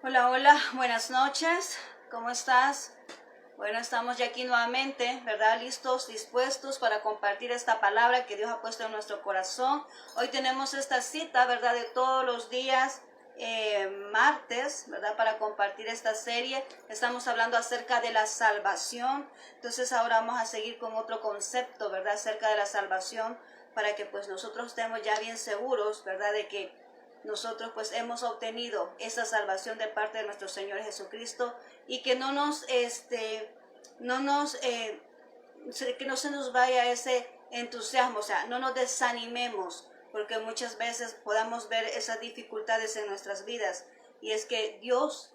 Hola, hola, buenas noches, ¿cómo estás? Bueno, estamos ya aquí nuevamente, ¿verdad? Listos, dispuestos para compartir esta palabra que Dios ha puesto en nuestro corazón. Hoy tenemos esta cita, ¿verdad? De todos los días, martes, ¿verdad? Para compartir esta serie. Estamos hablando acerca de la salvación. Entonces ahora vamos a seguir con otro concepto, ¿verdad? Acerca de la salvación, para que pues nosotros estemos ya bien seguros, ¿verdad? De que nosotros pues hemos obtenido esa salvación de parte de nuestro Señor Jesucristo y que que no se nos vaya ese entusiasmo, o sea, no nos desanimemos, porque muchas veces podamos ver esas dificultades en nuestras vidas, y es que Dios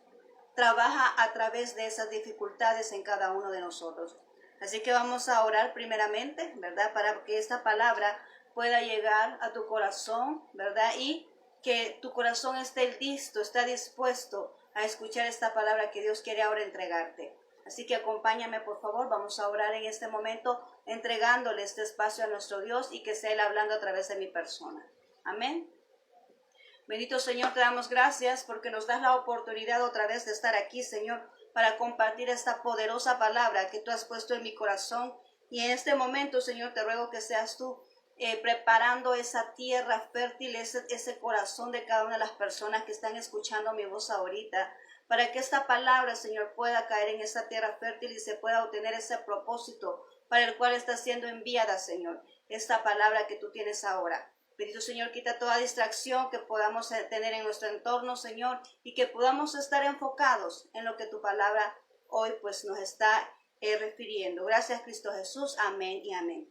trabaja a través de esas dificultades en cada uno de nosotros. Así que vamos a orar primeramente, ¿verdad? Para que esta palabra pueda llegar a tu corazón, ¿verdad? Y que tu corazón esté listo, esté dispuesto a escuchar esta palabra que Dios quiere ahora entregarte. Así que acompáñame, por favor. Vamos a orar en este momento, entregándole este espacio a nuestro Dios y que sea Él hablando a través de mi persona. Amén. Bendito Señor, te damos gracias porque nos das la oportunidad otra vez de estar aquí, Señor, para compartir esta poderosa palabra que tú has puesto en mi corazón. Y en este momento, Señor, te ruego que seas tú preparando esa tierra fértil, ese corazón de cada una de las personas que están escuchando mi voz ahorita, para que esta palabra, Señor, pueda caer en esa tierra fértil y se pueda obtener ese propósito para el cual está siendo enviada, Señor, esta palabra que tú tienes ahora. Bendito Señor, quita toda distracción que podamos tener en nuestro entorno, Señor, y que podamos estar enfocados en lo que tu palabra hoy pues nos está refiriendo. Gracias, Cristo Jesús. Amén y amén.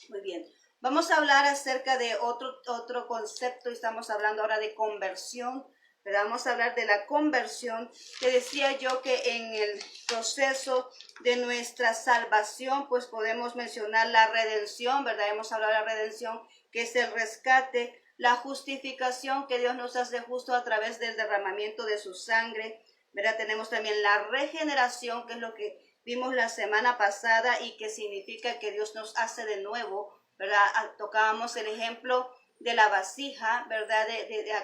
Muy bien. Vamos a hablar acerca de otro concepto. Estamos hablando ahora de conversión. Pero vamos a hablar de la conversión, que decía yo que en el proceso de nuestra salvación, pues podemos mencionar la redención, ¿verdad? Hemos hablado de la redención, que es el rescate, la justificación que Dios nos hace justo a través del derramamiento de su sangre, ¿verdad? Tenemos también la regeneración, que es lo que vimos la semana pasada y que significa que Dios nos hace de nuevo, ¿verdad? Tocábamos el ejemplo de la vasija, ¿verdad?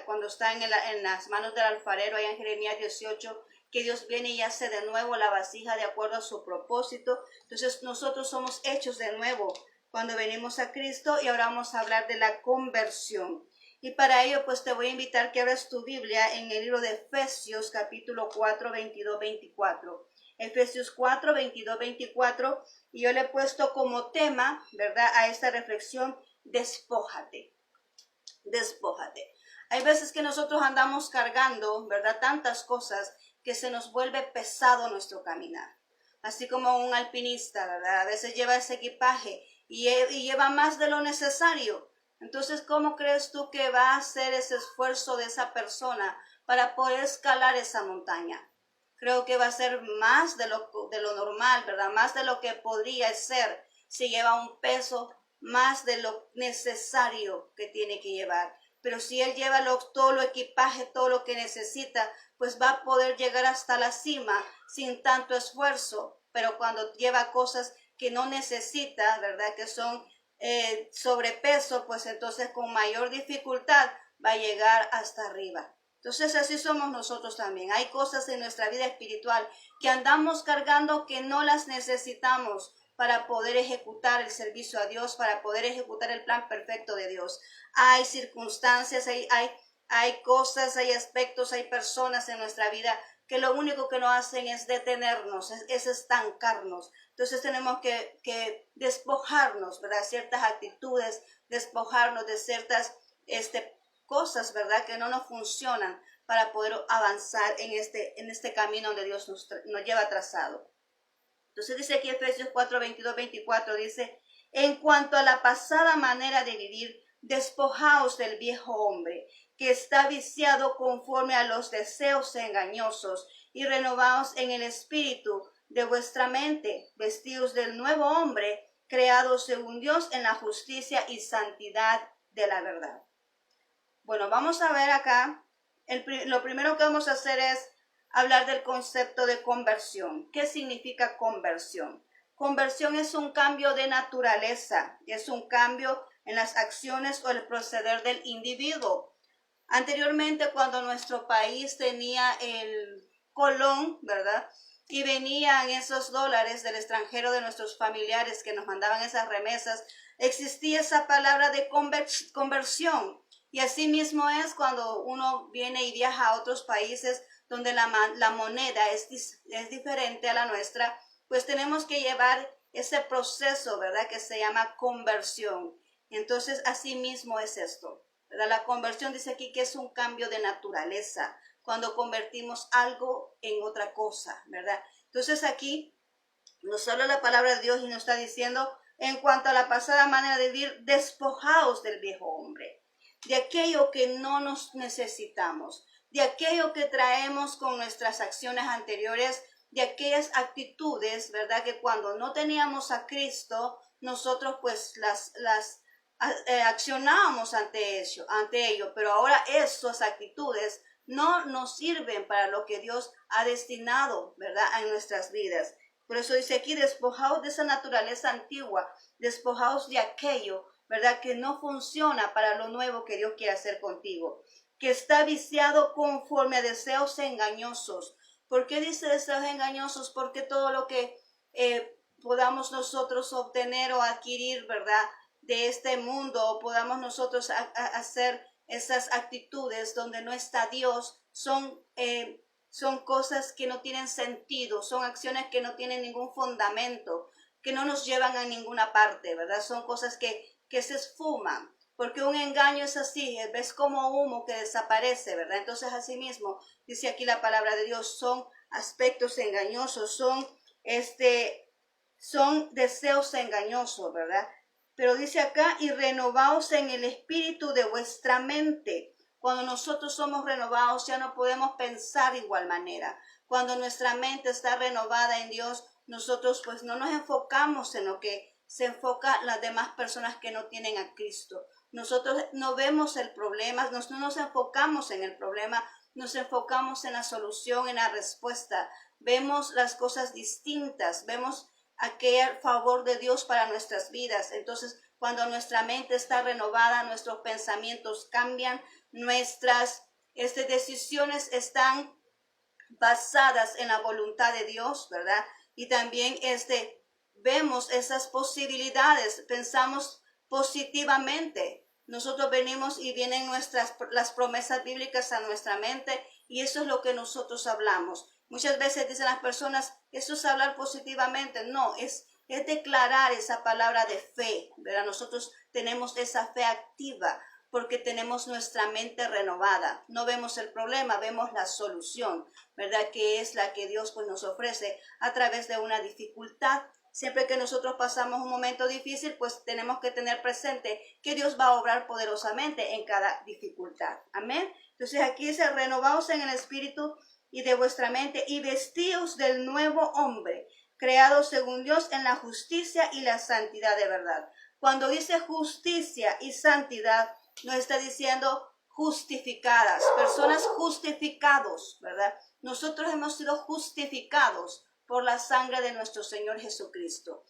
Cuando está en las manos del alfarero, allá en Jeremías 18, que Dios viene y hace de nuevo la vasija de acuerdo a su propósito. Entonces nosotros somos hechos de nuevo cuando venimos a Cristo, y ahora vamos a hablar de la conversión. Y para ello pues te voy a invitar que abras tu Biblia en el libro de Efesios capítulo 4, 22, 24. Efesios 4, 22, 24, y yo le he puesto como tema, ¿verdad?, a esta reflexión: despójate. Despójate. Hay veces que nosotros andamos cargando, ¿verdad?, tantas cosas que se nos vuelve pesado nuestro caminar. Así como un alpinista, ¿verdad? A veces lleva ese equipaje y lleva más de lo necesario. Entonces, ¿cómo crees tú que va a hacer ese esfuerzo de esa persona para poder escalar esa montaña? Creo que va a ser más de lo normal, ¿verdad? Más de lo que podría ser si lleva un peso más de lo necesario que tiene que llevar. Pero si él lleva todo lo equipaje, todo lo que necesita, pues va a poder llegar hasta la cima sin tanto esfuerzo. Pero cuando lleva cosas que no necesita, ¿verdad?, que son sobrepeso, pues entonces con mayor dificultad va a llegar hasta arriba. Entonces así somos nosotros también. Hay cosas en nuestra vida espiritual que andamos cargando que no las necesitamos para poder ejecutar el servicio a Dios, para poder ejecutar el plan perfecto de Dios. Hay circunstancias, hay cosas, hay aspectos, hay personas en nuestra vida que lo único que nos hacen es detenernos, es estancarnos. Entonces tenemos que despojarnos, ¿verdad? Ciertas actitudes, despojarnos de ciertas cosas, ¿verdad?, que no nos funcionan para poder avanzar en este camino donde Dios nos lleva trazado. Entonces dice aquí Efesios 4, 22, 24, dice: en cuanto a la pasada manera de vivir, despojaos del viejo hombre, que está viciado conforme a los deseos engañosos, y renovaos en el espíritu de vuestra mente, vestidos del nuevo hombre, creados según Dios en la justicia y santidad de la verdad. Bueno, vamos a ver acá, lo primero que vamos a hacer es hablar del concepto de conversión. ¿Qué significa conversión? Conversión es un cambio de naturaleza, es un cambio en las acciones o el proceder del individuo. Anteriormente, cuando nuestro país tenía el colón, ¿verdad? Y venían esos dólares del extranjero de nuestros familiares que nos mandaban esas remesas, existía esa palabra de conversión. Y así mismo es cuando uno viene y viaja a otros países donde la moneda es diferente a la nuestra, pues tenemos que llevar ese proceso, ¿verdad? Que se llama conversión. Entonces, así mismo es esto, ¿verdad? La conversión dice aquí que es un cambio de naturaleza, cuando convertimos algo en otra cosa, ¿verdad? Entonces aquí nos habla la palabra de Dios y nos está diciendo, en cuanto a la pasada manera de vivir, despojaos del viejo hombre, de aquello que no nos necesitamos, de aquello que traemos con nuestras acciones anteriores, de aquellas actitudes, ¿verdad? Que cuando no teníamos a Cristo, nosotros pues las accionábamos ante ello, pero ahora esas actitudes no nos sirven para lo que Dios ha destinado, ¿verdad? En nuestras vidas. Por eso dice aquí, despojaos de esa naturaleza antigua, despojaos de aquello, ¿verdad? Que no funciona para lo nuevo que Dios quiere hacer contigo, que está viciado conforme a deseos engañosos. ¿Por qué dice deseos engañosos? Porque todo lo que podamos nosotros obtener o adquirir, ¿verdad? De este mundo, o podamos nosotros hacer esas actitudes donde no está Dios, son cosas que no tienen sentido, son acciones que no tienen ningún fundamento, que no nos llevan a ninguna parte, ¿verdad? Son cosas que se esfuman, porque un engaño es así, ves como humo que desaparece, ¿verdad? Entonces, así mismo, dice aquí la palabra de Dios, son aspectos engañosos, son deseos engañosos, ¿verdad? Pero dice acá, y renovaos en el espíritu de vuestra mente. Cuando nosotros somos renovados, ya no podemos pensar de igual manera. Cuando nuestra mente está renovada en Dios, nosotros pues no nos enfocamos en lo que se enfoca las demás personas que no tienen a Cristo. Nosotros no vemos el problema, no nos enfocamos en el problema, nos enfocamos en la solución, en la respuesta. Vemos las cosas distintas, vemos aquel favor de Dios para nuestras vidas. Entonces, cuando nuestra mente está renovada, nuestros pensamientos cambian, nuestras decisiones están basadas en la voluntad de Dios, ¿verdad? Y también vemos esas posibilidades, pensamos positivamente. Nosotros venimos y vienen las promesas bíblicas a nuestra mente y eso es lo que nosotros hablamos. Muchas veces dicen las personas, eso es hablar positivamente. No, es declarar esa palabra de fe, ¿verdad? Nosotros tenemos esa fe activa porque tenemos nuestra mente renovada. No vemos el problema, vemos la solución, ¿verdad? Que es la que Dios pues nos ofrece a través de una dificultad. Siempre que nosotros pasamos un momento difícil, pues tenemos que tener presente que Dios va a obrar poderosamente en cada dificultad. Amén. Entonces aquí dice, renovaos en el espíritu y de vuestra mente y vestíos del nuevo hombre, creado según Dios en la justicia y la santidad de verdad. Cuando dice justicia y santidad, nos está diciendo justificadas, personas justificados, ¿verdad? Nosotros hemos sido justificados por la sangre de nuestro Señor Jesucristo.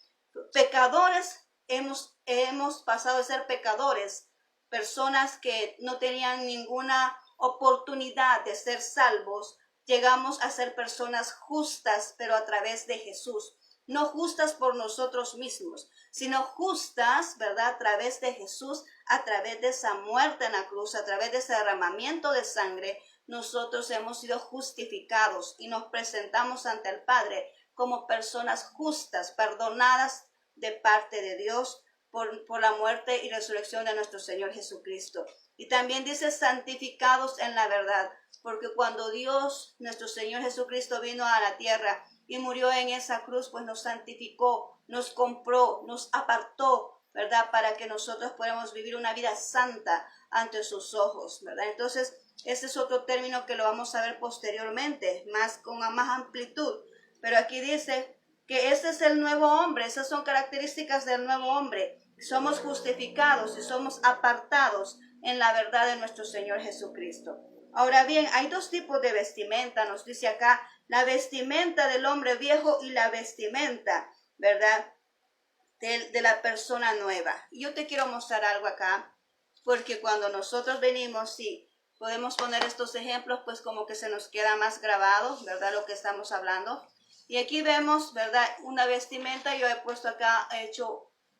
Pecadores, hemos pasado de ser pecadores, personas que no tenían ninguna oportunidad de ser salvos, llegamos a ser personas justas, pero a través de Jesús. No justas por nosotros mismos, sino justas, ¿verdad? A través de Jesús, a través de esa muerte en la cruz, a través de ese derramamiento de sangre, nosotros hemos sido justificados y nos presentamos ante el Padre como personas justas, perdonadas de parte de Dios por la muerte y resurrección de nuestro Señor Jesucristo. Y también dice santificados en la verdad, porque cuando Dios, nuestro Señor Jesucristo, vino a la tierra y murió en esa cruz, pues nos santificó, nos compró, nos apartó, ¿verdad? Para que nosotros podamos vivir una vida santa ante sus ojos, ¿verdad? Entonces, ese es otro término que lo vamos a ver posteriormente, con más amplitud. Pero aquí dice que este es el nuevo hombre, esas son características del nuevo hombre. Somos justificados y somos apartados en la verdad de nuestro Señor Jesucristo. Ahora bien, hay dos tipos de vestimenta, nos dice acá, la vestimenta del hombre viejo y la vestimenta, ¿verdad? De la persona nueva. Y yo te quiero mostrar algo acá, porque cuando nosotros venimos y podemos poner estos ejemplos, pues como que se nos queda más grabado, ¿verdad? Lo que estamos hablando. Y aquí vemos, ¿verdad? Una vestimenta, yo he puesto acá,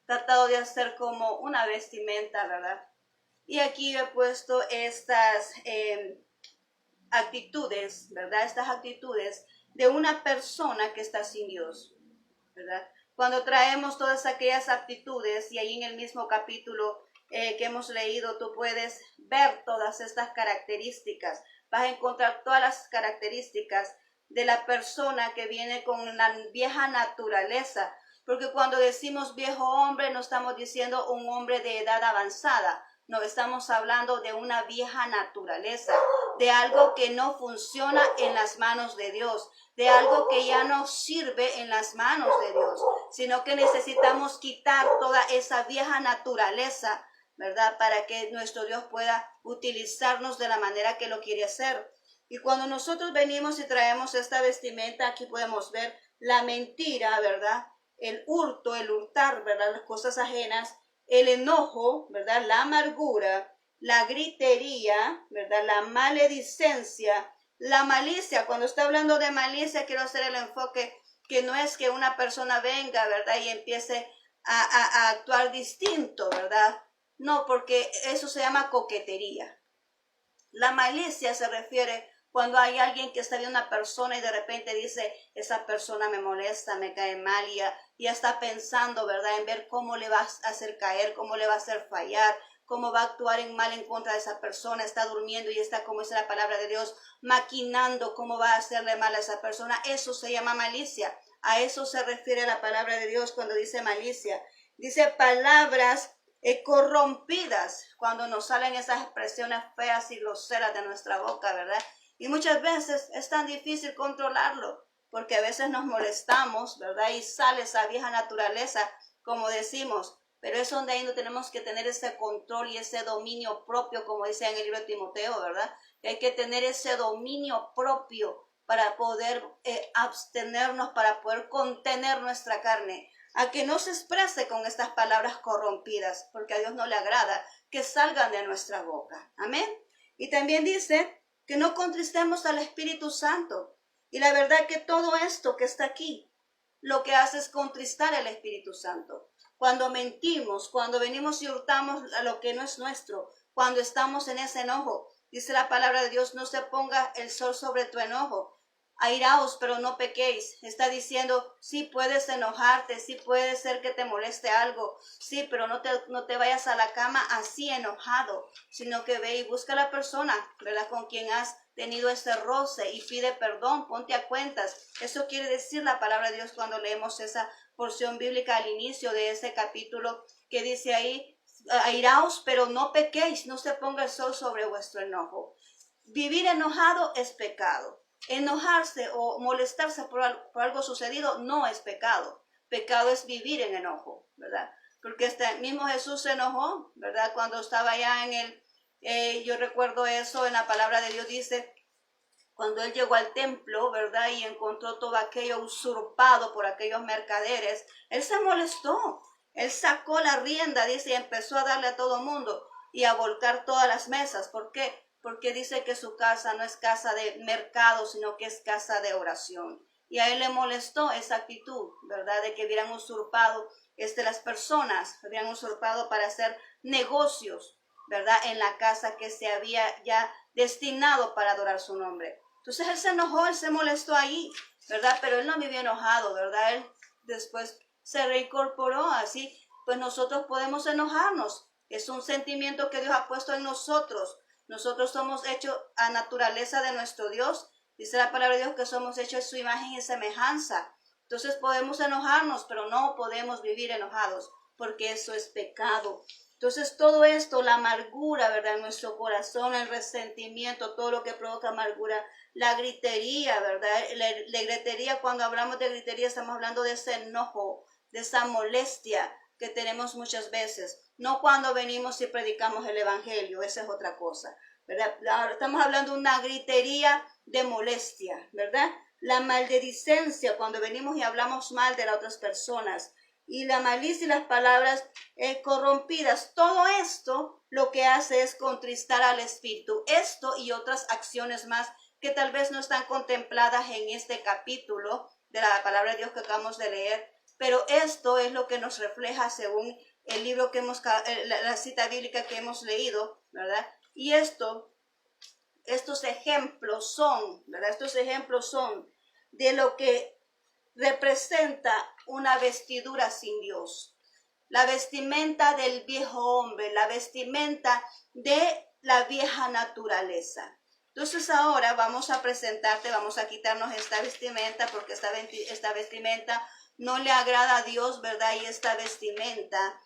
tratado de hacer como una vestimenta, ¿verdad? Y aquí he puesto estas actitudes, ¿verdad? Estas actitudes de una persona que está sin Dios, ¿verdad? Cuando traemos todas aquellas actitudes, y ahí en el mismo capítulo que hemos leído, tú puedes ver todas estas características. Vas a encontrar todas las características de la persona que viene con la vieja naturaleza. Porque cuando decimos viejo hombre, no estamos diciendo un hombre de edad avanzada. No, estamos hablando de una vieja naturaleza, de algo que no funciona en las manos de Dios, de algo que ya no sirve en las manos de Dios, sino que necesitamos quitar toda esa vieja naturaleza, ¿verdad? Para que nuestro Dios pueda utilizarnos de la manera que lo quiere hacer. Y cuando nosotros venimos y traemos esta vestimenta, aquí podemos ver la mentira, ¿verdad? El hurto, el hurtar, ¿verdad? Las cosas ajenas, el enojo, ¿verdad? La amargura, la gritería, ¿verdad? La maledicencia, la malicia. Cuando está hablando de malicia, quiero hacer el enfoque que no es que una persona venga, ¿verdad? Y empiece a actuar distinto, ¿verdad? No, porque eso se llama coquetería. La malicia se refiere cuando hay alguien que está viendo una persona y de repente dice, esa persona me molesta, me cae mal, y ya está pensando, ¿verdad?, en ver cómo le va a hacer caer, cómo le va a hacer fallar, cómo va a actuar en mal en contra de esa persona. Está durmiendo y está, como dice la palabra de Dios, maquinando cómo va a hacerle mal a esa persona. Eso se llama malicia. A eso se refiere la palabra de Dios cuando dice malicia. Dice palabras corrompidas, cuando nos salen esas expresiones feas y groseras de nuestra boca, ¿verdad? Y muchas veces es tan difícil controlarlo, porque a veces nos molestamos, ¿verdad? Y sale esa vieja naturaleza, como decimos, pero es donde ahí no tenemos que tener ese control y ese dominio propio, como dice en el libro de Timoteo, ¿verdad? Que hay que tener ese dominio propio para poder abstenernos, para poder contener nuestra carne, a que no se exprese con estas palabras corrompidas, porque a Dios no le agrada que salgan de nuestra boca. Amén. Y también dice que no contristemos al Espíritu Santo. Y la verdad que todo esto que está aquí, lo que hace es contristar al Espíritu Santo. Cuando mentimos, cuando venimos y hurtamos a lo que no es nuestro, cuando estamos en ese enojo, dice la palabra de Dios, no se ponga el sol sobre tu enojo. Airaos, pero no pequéis. Está diciendo, sí puedes enojarte, sí puede ser que te moleste algo, sí, pero no te vayas a la cama así enojado, sino que ve y busca a la persona, ¿verdad?, con quien has tenido ese roce, y pide perdón, ponte a cuentas. Eso quiere decir la palabra de Dios cuando leemos esa porción bíblica al inicio de ese capítulo, que dice ahí, airaos, pero no pequéis, no se ponga el sol sobre vuestro enojo. Vivir enojado es pecado. Enojarse o molestarse por algo sucedido no es pecado. Pecado es vivir en enojo, ¿verdad? Porque este mismo Jesús se enojó, ¿verdad? Cuando estaba allá en yo recuerdo eso, en la palabra de Dios dice, cuando él llegó al templo, ¿verdad?, y encontró todo aquello usurpado por aquellos mercaderes, él se molestó. Él sacó la rienda, dice, y empezó a darle a todo mundo y a volcar todas las mesas. ¿Por qué? Porque dice que su casa no es casa de mercado, sino que es casa de oración. Y a él le molestó esa actitud, ¿verdad?, de que hubieran usurpado las personas, habían usurpado para hacer negocios, ¿verdad?, en la casa que se había ya destinado para adorar su nombre. Entonces él se enojó, él se molestó ahí, ¿verdad? Pero él no vivió enojado, ¿verdad? Él después se reincorporó. Así pues nosotros podemos enojarnos. Es un sentimiento que Dios ha puesto en nosotros. Nosotros somos hechos a naturaleza de nuestro Dios. Dice la palabra de Dios que somos hechos en su imagen y semejanza. Entonces podemos enojarnos, pero no podemos vivir enojados, porque eso es pecado. Entonces todo esto, la amargura, ¿verdad?, en nuestro corazón, el resentimiento, todo lo que provoca amargura, la gritería, ¿verdad? La gritería, cuando hablamos de gritería, estamos hablando de ese enojo, de esa molestia que tenemos muchas veces. No cuando venimos y predicamos el evangelio, esa es otra cosa, ¿verdad? Ahora estamos hablando de una gritería de molestia, ¿verdad? La maledicencia, cuando venimos y hablamos mal de las otras personas. Y la malicia y las palabras corrompidas. Todo esto lo que hace es contristar al Espíritu. Esto y otras acciones más que tal vez no están contempladas en este capítulo de la palabra de Dios que acabamos de leer, pero esto es lo que nos refleja según el libro que la cita bíblica que hemos leído, ¿verdad? Y estos ejemplos son, ¿verdad? Estos ejemplos son de lo que representa una vestidura sin Dios. La vestimenta del viejo hombre, la vestimenta de la vieja naturaleza. Entonces ahora vamos a presentarte, vamos a quitarnos esta vestimenta porque esta vestimenta no le agrada a Dios, ¿verdad? Y esta vestimenta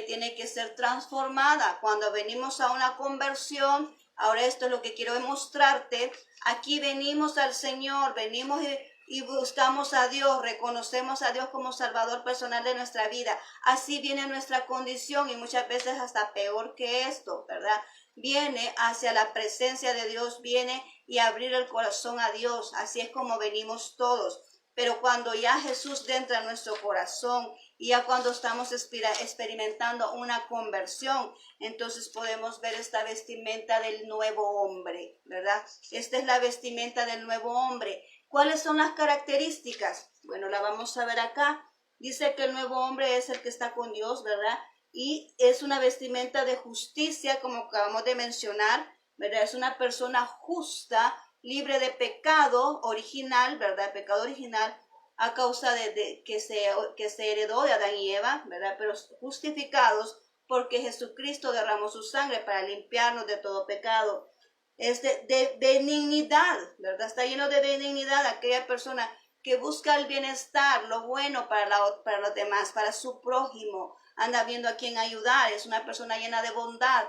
tiene que ser transformada. Cuando venimos a una conversión, ahora esto es lo que quiero mostrarte. Aquí venimos al Señor, venimos y buscamos a Dios, reconocemos a Dios como Salvador personal de nuestra vida. Así viene nuestra condición y muchas veces hasta peor que esto, ¿verdad? Viene hacia la presencia de Dios, viene y abrir el corazón a Dios. Así es como venimos todos. Pero cuando ya Jesús entra en nuestro corazón y ya cuando estamos experimentando una conversión, entonces podemos ver esta vestimenta del nuevo hombre, ¿verdad? Esta es la vestimenta del nuevo hombre. ¿Cuáles son las características? Bueno, la vamos a ver acá. Dice que el nuevo hombre es el que está con Dios, ¿verdad? Y es una vestimenta de justicia, como acabamos de mencionar, ¿verdad? Es una persona justa, libre de pecado original, ¿verdad? Pecado original a causa de que se heredó de Adán y Eva, ¿verdad? Pero justificados porque Jesucristo derramó su sangre para limpiarnos de todo pecado. Es de benignidad, ¿verdad? Está lleno de benignidad aquella persona que busca el bienestar, lo bueno para los demás, para su prójimo, anda viendo a quién ayudar, es una persona llena de bondad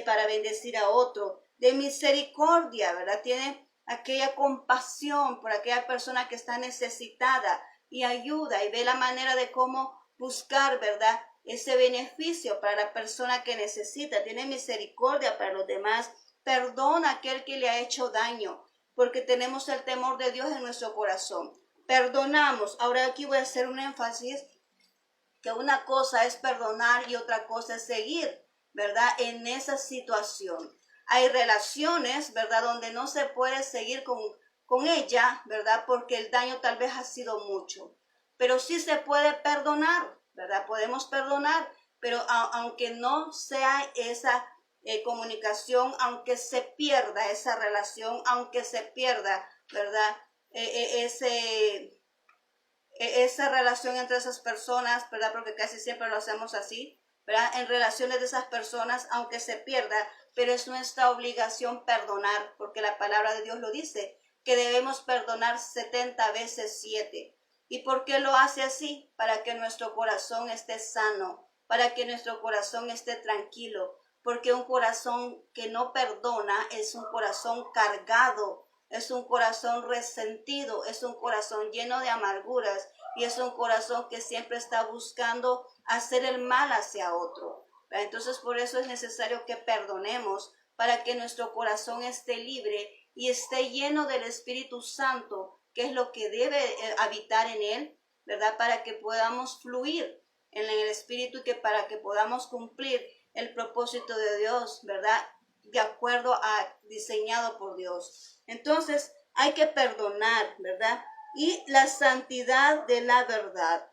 para bendecir a otro, de misericordia, ¿verdad? Tiene aquella compasión por aquella persona que está necesitada y ayuda y ve la manera de cómo buscar, ¿verdad? Ese beneficio para la persona que necesita, tiene misericordia para los demás, perdona a aquel que le ha hecho daño, porque tenemos el temor de Dios en nuestro corazón. Perdonamos. Ahora aquí voy a hacer un énfasis que una cosa es perdonar y otra cosa es seguir, ¿verdad? En esa situación. Hay relaciones, ¿verdad? Donde no se puede seguir con ella, ¿verdad? Porque el daño tal vez ha sido mucho. Pero sí se puede perdonar, ¿verdad? Podemos perdonar, pero aunque no sea esa comunicación, aunque se pierda esa relación, aunque se pierda, ¿verdad? Esa relación entre esas personas, ¿verdad? Porque casi siempre lo hacemos así, ¿verdad? En relaciones de esas personas, aunque se pierda, pero es nuestra obligación perdonar, porque la palabra de Dios lo dice, que debemos perdonar 70 veces 7. ¿Y por qué lo hace así? Para que nuestro corazón esté sano, para que nuestro corazón esté tranquilo, porque un corazón que no perdona es un corazón cargado, es un corazón resentido, es un corazón lleno de amarguras y es un corazón que siempre está buscando hacer el mal hacia otro. Entonces por eso es necesario que perdonemos para que nuestro corazón esté libre y esté lleno del Espíritu Santo, que es lo que debe habitar en él, ¿verdad? Para que podamos fluir en el Espíritu y que para que podamos cumplir el propósito de Dios, ¿verdad? De acuerdo a diseñado por Dios. Entonces hay que perdonar, ¿verdad? Y la santidad de la verdad.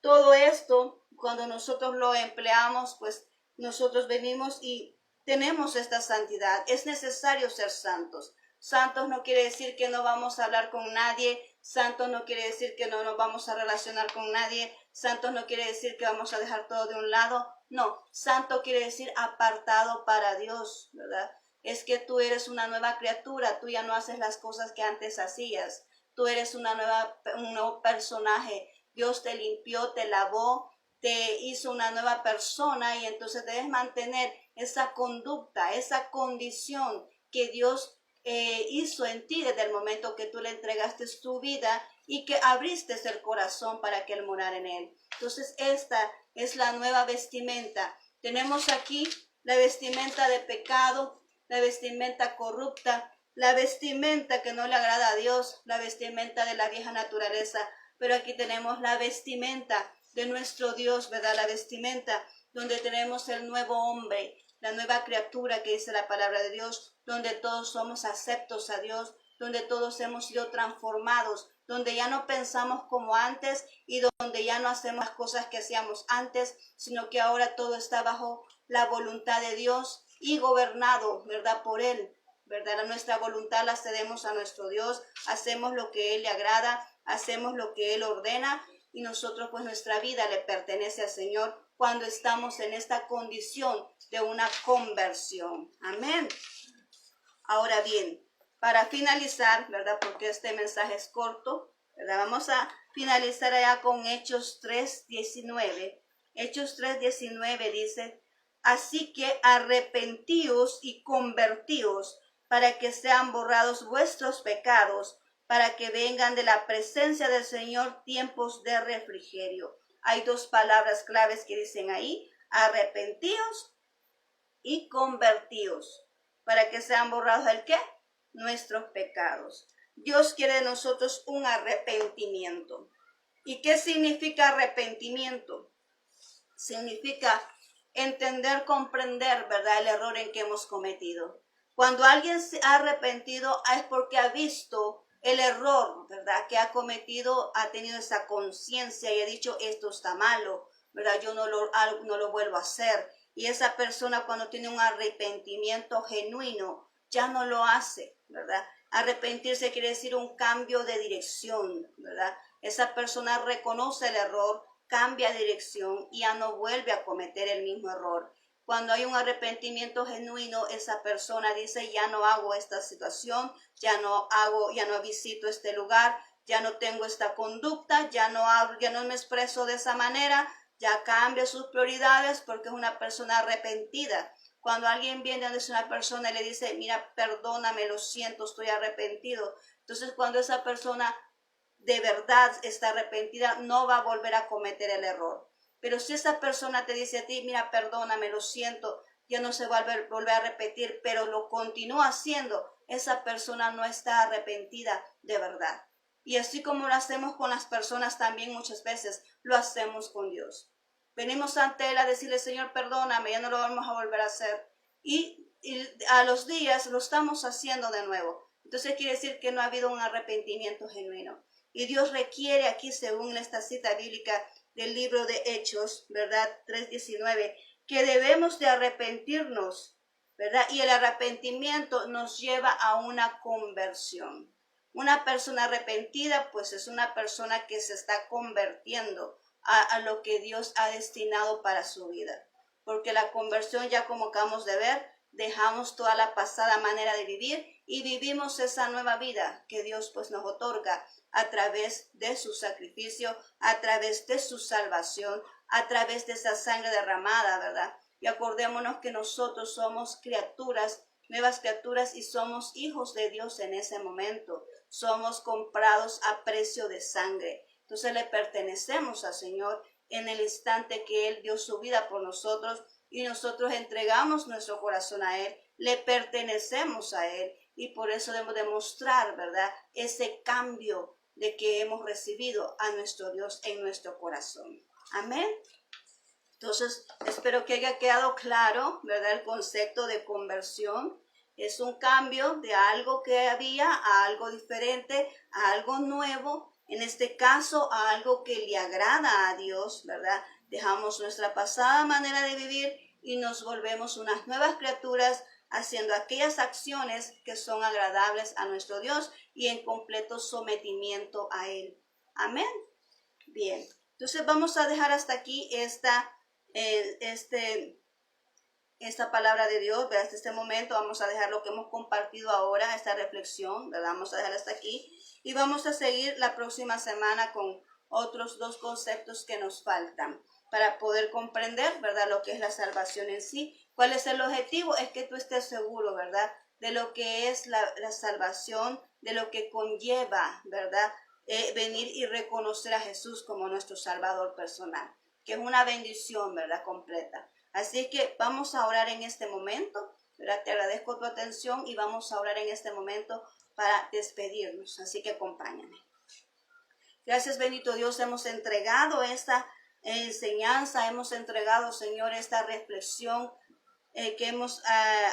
Todo esto, cuando nosotros lo empleamos, pues nosotros venimos y tenemos esta santidad. Es necesario ser santos. Santos no quiere decir que no vamos a hablar con nadie. Santos no quiere decir que no nos vamos a relacionar con nadie. Santos no quiere decir que vamos a dejar todo de un lado. No, santo quiere decir apartado para Dios, ¿verdad? Es que tú eres una nueva criatura, tú ya no haces las cosas que antes hacías. Tú eres un nuevo personaje. Dios te limpió, te lavó, te hizo una nueva persona y entonces debes mantener esa conducta, esa condición que Dios hizo en ti desde el momento que tú le entregaste tu vida y que abriste el corazón para que Él morara en él. Entonces esta es la nueva vestimenta. Tenemos aquí la vestimenta de pecado, la vestimenta corrupta, la vestimenta que no le agrada a Dios, la vestimenta de la vieja naturaleza. Pero aquí tenemos la vestimenta de nuestro Dios, ¿verdad? La vestimenta donde tenemos el nuevo hombre. la nueva criatura que dice la palabra de Dios, donde todos somos aceptos a Dios, donde todos hemos sido transformados, donde ya no pensamos como antes y donde ya no hacemos las cosas que hacíamos antes, sino que ahora todo está bajo la voluntad de Dios y gobernado, ¿verdad? Por Él, ¿verdad? Nuestra voluntad la cedemos a nuestro Dios, hacemos lo que Él le agrada, hacemos lo que Él ordena y nosotros pues nuestra vida le pertenece al Señor cuando estamos en esta condición de una conversión. Amén. Ahora bien, para finalizar, ¿verdad? Porque este mensaje es corto, ¿verdad? Vamos a finalizar allá con Hechos 3:19. Hechos 3:19 dice, así que arrepentíos y convertíos para que sean borrados vuestros pecados, para que vengan de la presencia del Señor tiempos de refrigerio. Hay dos palabras claves que dicen ahí, arrepentíos y convertíos, para que sean borrados ¿el qué? Nuestros pecados. Dios quiere de nosotros un arrepentimiento. ¿Y qué significa arrepentimiento? Significa entender, comprender, ¿verdad? El error en que hemos cometido. Cuando alguien se ha arrepentido es porque ha visto el error, ¿verdad? Que ha cometido, ha tenido esa conciencia y ha dicho, esto está malo, ¿verdad? Yo no lo vuelvo a hacer. Y esa persona cuando tiene un arrepentimiento genuino, ya no lo hace, ¿verdad? Arrepentirse quiere decir un cambio de dirección, ¿verdad? Esa persona reconoce el error, cambia de dirección y ya no vuelve a cometer el mismo error. Cuando hay un arrepentimiento genuino, esa persona dice, ya no hago esta situación, ya no visito este lugar, ya no tengo esta conducta, ya no me expreso de esa manera, ya cambia sus prioridades porque es una persona arrepentida. Cuando alguien viene donde es una persona y le dice, mira, perdóname, lo siento, estoy arrepentido. Entonces, cuando esa persona de verdad está arrepentida, no va a volver a cometer el error. Pero si esa persona te dice a ti, mira, perdóname, lo siento, ya no se va a volver a repetir, pero lo continúa haciendo, esa persona no está arrepentida de verdad. Y así como lo hacemos con las personas, también muchas veces lo hacemos con Dios. Venimos ante Él a decirle, Señor, perdóname, ya no lo vamos a volver a hacer. Y a los días lo estamos haciendo de nuevo. Entonces quiere decir que no ha habido un arrepentimiento genuino. Y Dios requiere aquí, según esta cita bíblica del libro de Hechos, ¿verdad? 3:19, que debemos de arrepentirnos, ¿verdad? Y el arrepentimiento nos lleva a una conversión. Una persona arrepentida, pues es una persona que se está convirtiendo a lo que Dios ha destinado para su vida. Porque la conversión, ya como acabamos de ver, dejamos toda la pasada manera de vivir y vivimos esa nueva vida que Dios pues nos otorga a través de su sacrificio, a través de su salvación, a través de esa sangre derramada, ¿verdad? Y acordémonos que nosotros somos criaturas, nuevas criaturas y somos hijos de Dios en ese momento. Somos comprados a precio de sangre. Entonces le pertenecemos al Señor en el instante que Él dio su vida por nosotros y nosotros entregamos nuestro corazón a Él, le pertenecemos a Él y por eso debemos demostrar, ¿verdad? Ese cambio de que hemos recibido a nuestro Dios en nuestro corazón. Amén. Entonces, espero que haya quedado claro, ¿verdad? El concepto de conversión es un cambio de algo que había a algo diferente, a algo nuevo, en este caso a algo que le agrada a Dios, ¿verdad? Dejamos nuestra pasada manera de vivir y nos volvemos unas nuevas criaturas haciendo aquellas acciones que son agradables a nuestro Dios y en completo sometimiento a Él. Amén. Bien, entonces vamos a dejar hasta aquí esta palabra de Dios, ¿verdad? Hasta este momento vamos a dejar lo que hemos compartido ahora, esta reflexión, ¿verdad? Vamos a dejar hasta aquí y vamos a seguir la próxima semana con otros dos conceptos que nos faltan para poder comprender, ¿verdad? Lo que es la salvación en sí. ¿Cuál es el objetivo? Es que tú estés seguro, ¿verdad? De lo que es la salvación, de lo que conlleva, ¿verdad? Venir y reconocer a Jesús como nuestro Salvador personal, que es una bendición, ¿verdad? Completa. Así que vamos a orar en este momento, ¿verdad? Te agradezco tu atención y vamos a orar en este momento para despedirnos. Así que acompáñame. Gracias, bendito Dios, hemos entregado esta enseñanza, hemos entregado, Señor, esta reflexión que hemos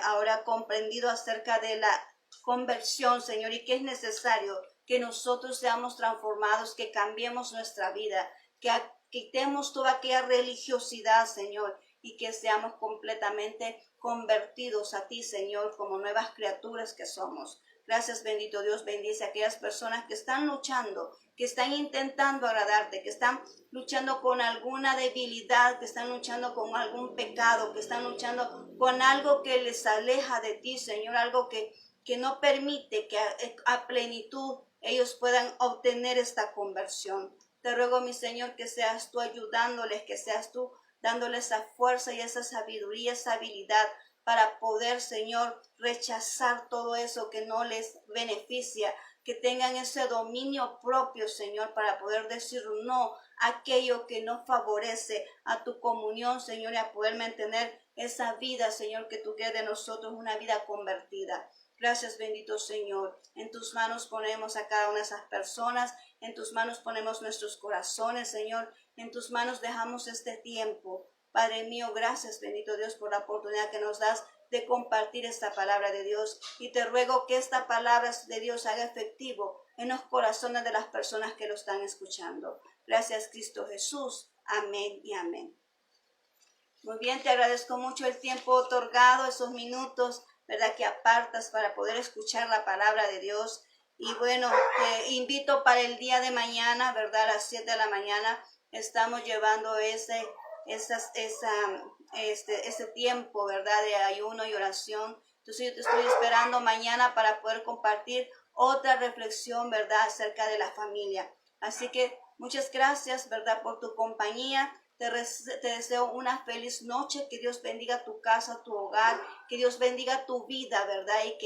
ahora comprendido acerca de la conversión, Señor, y que es necesario que nosotros seamos transformados, que cambiemos nuestra vida, que quitemos toda aquella religiosidad, Señor, y que seamos completamente convertidos a ti, Señor, como nuevas criaturas que somos. Gracias, bendito Dios, bendice a aquellas personas que están luchando, que están intentando agradarte, que están luchando con alguna debilidad, que están luchando con algún pecado, que están luchando con algo que les aleja de ti, Señor, algo que no permite que a plenitud ellos puedan obtener esta conversión. Te ruego, mi Señor, que seas tú ayudándoles, que seas tú dándoles esa fuerza y esa sabiduría, esa habilidad para poder, Señor, rechazar todo eso que no les beneficia, que tengan ese dominio propio, Señor, para poder decir no a aquello que no favorece a tu comunión, Señor, y a poder mantener esa vida, Señor, que tú quieres de nosotros, una vida convertida. Gracias, bendito Señor. En tus manos ponemos a cada una de esas personas, en tus manos ponemos nuestros corazones, Señor, en tus manos dejamos este tiempo. Padre mío, gracias, bendito Dios, por la oportunidad que nos das de compartir esta palabra de Dios. Y te ruego que esta palabra de Dios haga efectivo en los corazones de las personas que lo están escuchando. Gracias, Cristo Jesús. Amén y amén. Muy bien, te agradezco mucho el tiempo otorgado, esos minutos, ¿verdad?, que apartas para poder escuchar la palabra de Dios. Y bueno, te invito para el día de mañana, ¿verdad?, a las 7 de la mañana, estamos llevando ese tiempo, ¿verdad?, de ayuno y oración. Entonces yo te estoy esperando mañana para poder compartir otra reflexión, ¿verdad?, acerca de la familia. Así que muchas gracias, ¿verdad?, por tu compañía. Te deseo una feliz noche, que Dios bendiga tu casa, tu hogar, que Dios bendiga tu vida, ¿verdad? Y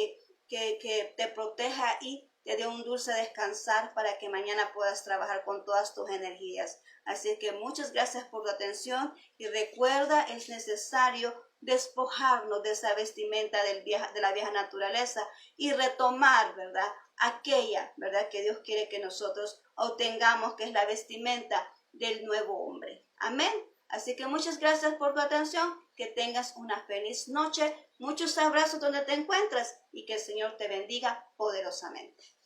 que te proteja y te dé un dulce descansar para que mañana puedas trabajar con todas tus energías. Así que muchas gracias por tu atención y recuerda, es necesario despojarnos de esa vestimenta de la vieja naturaleza y retomar, ¿verdad?, aquella, ¿verdad?, que Dios quiere que nosotros obtengamos, que es la vestimenta del nuevo hombre. Amén. Así que muchas gracias por tu atención. Que tengas una feliz noche. Muchos abrazos donde te encuentras y que el Señor te bendiga poderosamente.